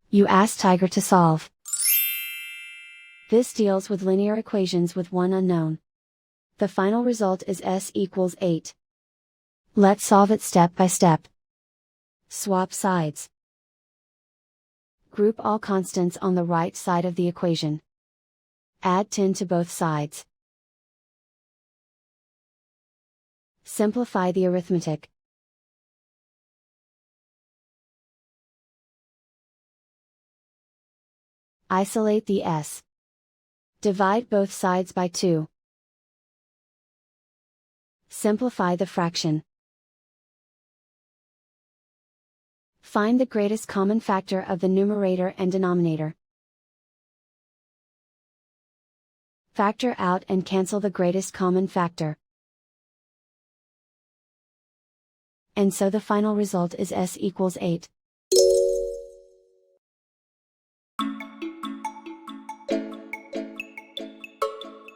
You ask Tiger to solve. This deals with linear equations with one unknown. The final result is s equals 8. Let's solve it step by step. Swap sides. Group all constants on the right side of the equation. Add 10 to both sides. Simplify the arithmetic. Isolate the s. Divide both sides by 2. Simplify the fraction. Find the greatest common factor of the numerator and denominator. Factor out and cancel the greatest common factor. And so the final result is s equals 8.